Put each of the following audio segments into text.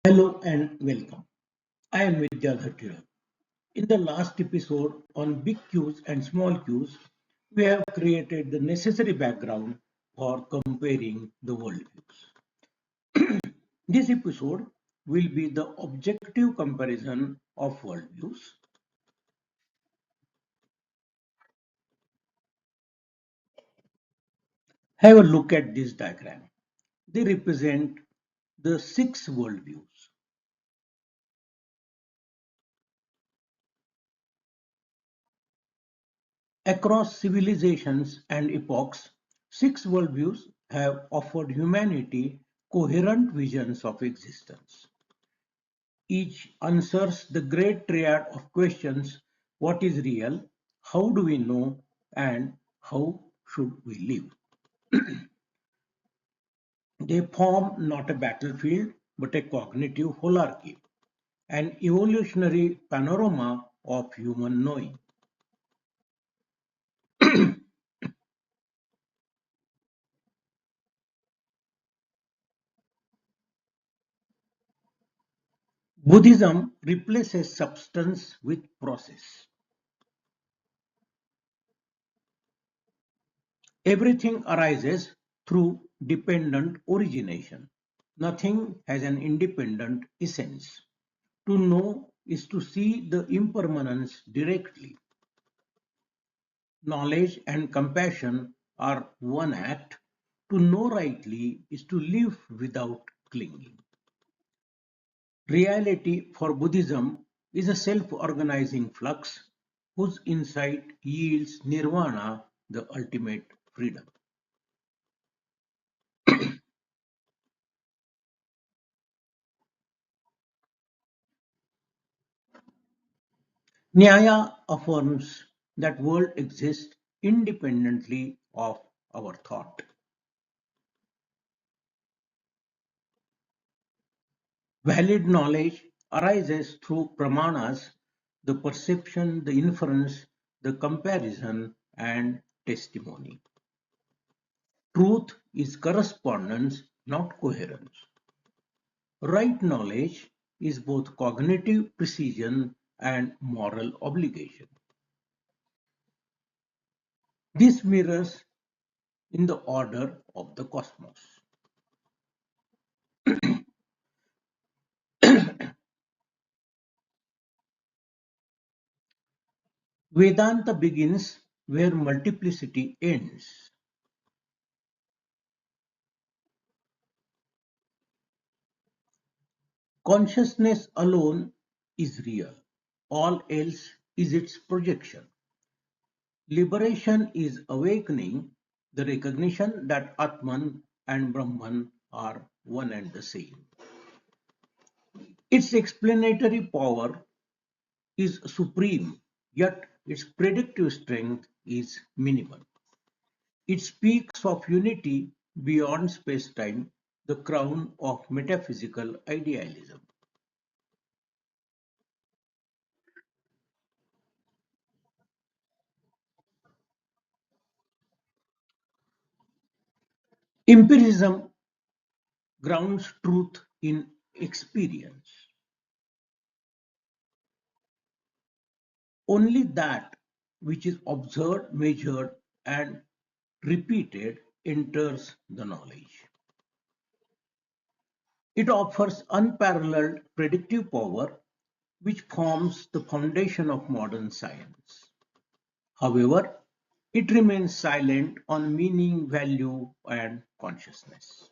Hello and welcome. I am Vidyadhar. In the last episode on big Qs and small q's, we have created the necessary background for comparing the worldviews. This episode will be the objective comparison of worldviews. Have a look at this diagram. They represent the six worldviews. Across civilizations and epochs, six worldviews have offered humanity coherent visions of existence. Each answers the great triad of questions: what is real, how do we know, and how should we live? They form not a battlefield but a cognitive holarchy, an evolutionary panorama of human knowing. Buddhism replaces substance with process. Everything arises through dependent origination. Nothing has an independent essence. To know is to see the impermanence directly. Knowledge and compassion are one act. To know rightly is to live without clinging. Reality for Buddhism is a self-organizing flux whose insight yields nirvana, the ultimate freedom. Nyaya affirms that world exists independently of our thought. Valid knowledge arises through pramanas, the perception, the inference, the comparison, and testimony. Truth is correspondence, not coherence. Right knowledge is both cognitive precision and moral obligation. This mirrors in the order of the cosmos. Vedanta begins where multiplicity ends. Consciousness alone is real. All else is its projection. Liberation is awakening, the recognition that Atman and Brahman are one and the same. Its explanatory power is supreme, yet its predictive strength is minimal. It speaks of unity beyond space-time, the crown of metaphysical idealism. Empiricism grounds truth in experience. Only that which is observed, measured, and repeated enters the knowledge. It offers unparalleled predictive power, which forms the foundation of modern science. However, it remains silent on meaning, value, and consciousness.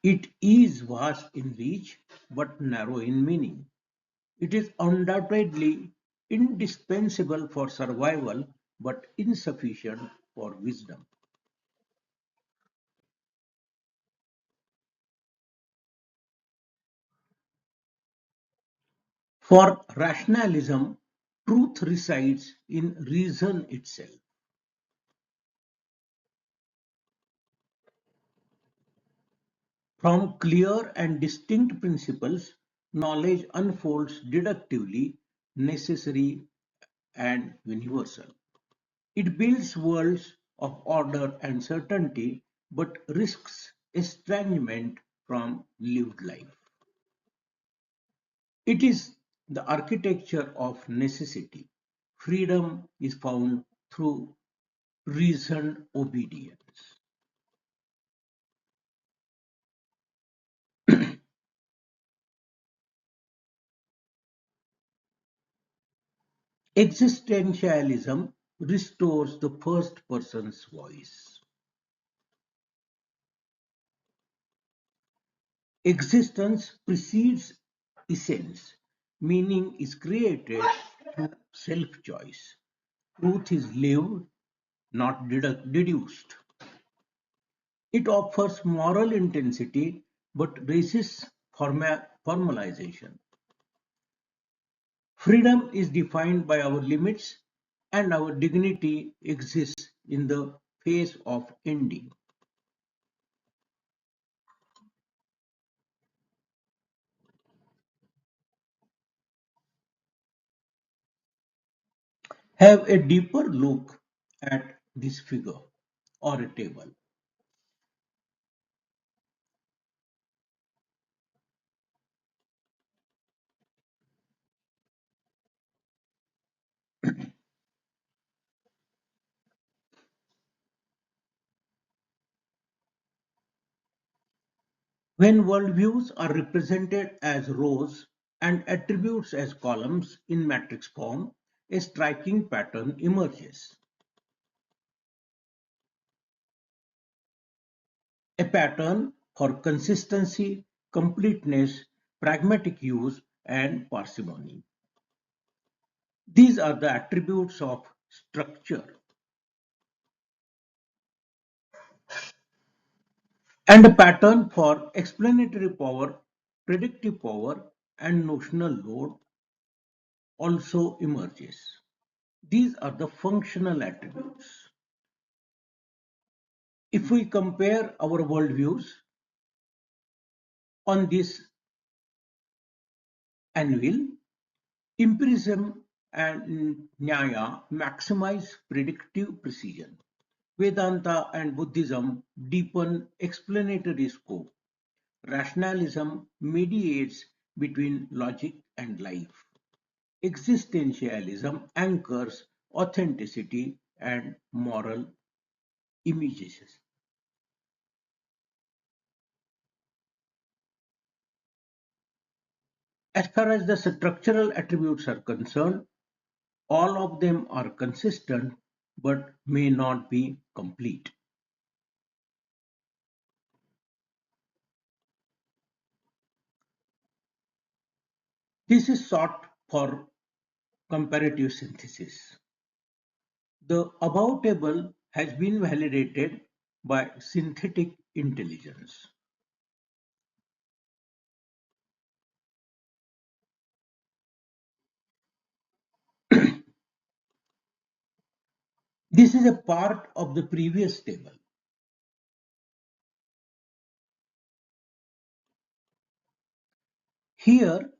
It is vast in reach but narrow in meaning. It is undoubtedly indispensable for survival but insufficient for wisdom. For rationalism, truth resides in reason itself. From clear and distinct principles, knowledge unfolds deductively, necessary and universal. It builds worlds of order and certainty, but risks estrangement from lived life. It is the architecture of necessity. Freedom is found through reasoned obedience. Existentialism restores the first person's voice. Existence precedes essence. Meaning is created through self-choice. Truth is lived, not deduced. It offers moral intensity but resists formalization. Freedom is defined by our limits, and our dignity exists in the face of ending. Have a deeper look at this figure or a table. When worldviews are represented as rows and attributes as columns in matrix form, a striking pattern emerges. A pattern for consistency, completeness, pragmatic use, and parsimony. These are the attributes of structure, and a pattern for explanatory power, predictive power, and notional load also emerges. These are the functional attributes. If we compare our worldviews on this anvil, empiricism and Nyaya maximize predictive precision. Vedanta and Buddhism deepen explanatory scope. Rationalism mediates between logic and life. Existentialism anchors authenticity and moral images. As far as the structural attributes are concerned, all of them are consistent but may not be complete. This is sought for comparative synthesis. The above table has been validated by synthetic intelligence. This is a part of the previous table. Here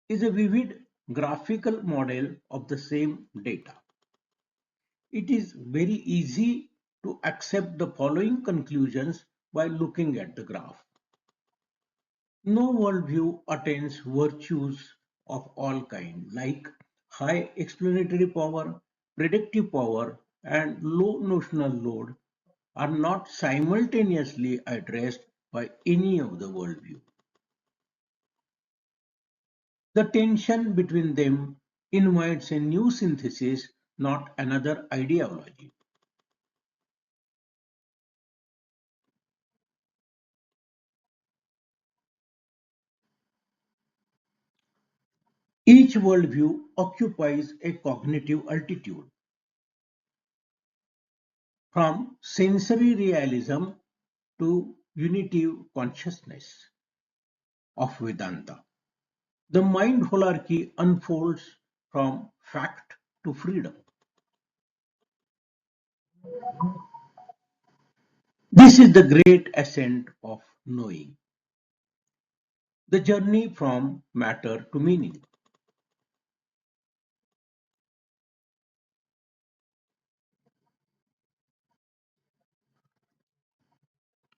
is a vivid graphical model of the same data. It is very easy to accept the following conclusions by looking at the graph. No worldview attains virtues of all kinds, like high explanatory power, predictive power, and low notional load are not simultaneously addressed by any of the worldview. The tension between them invites a new synthesis, not another ideology. Each worldview occupies a cognitive altitude, from sensory realism to unitive consciousness of Vedanta. The mind holarchy unfolds from fact to freedom. This is the great ascent of knowing, the journey from matter to meaning.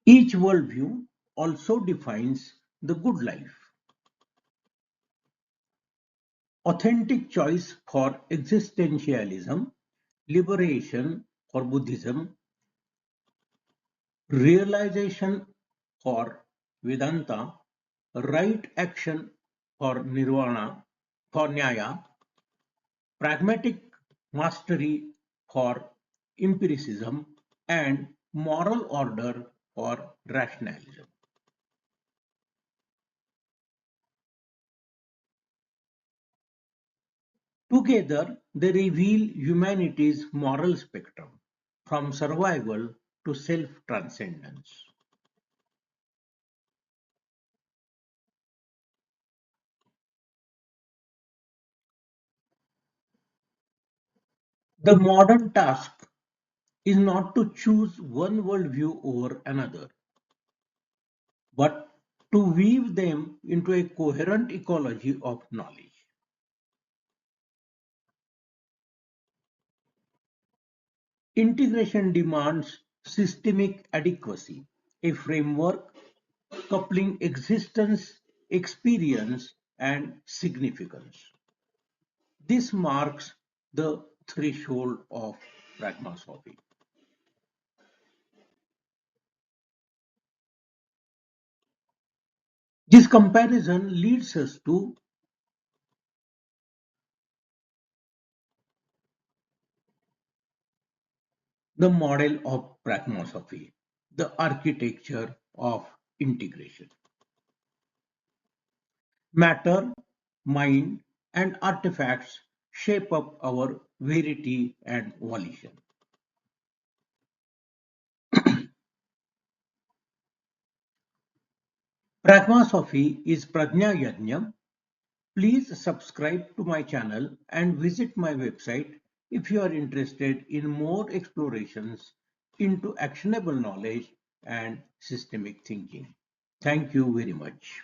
Each worldview also defines the good life. Authentic choice for existentialism, liberation for Buddhism, realization for Vedanta, right action for Nirvana, for Nyaya, pragmatic mastery for empiricism, and moral order for rationalism. Together, they reveal humanity's moral spectrum, from survival to self-transcendence. The modern task is not to choose one worldview over another, but to weave them into a coherent ecology of knowledge. Integration demands systemic adequacy, a framework coupling existence, experience, and significance. This marks the threshold of pragmasophy. This comparison leads us to the model of pragmasophy, the architecture of integration. Matter, mind, and artifacts shape up our verity and volition. Pragmasophy is Prajna Yajna. Please subscribe to my channel and visit my website if you are interested in more explorations into actionable knowledge and systemic thinking. Thank you very much.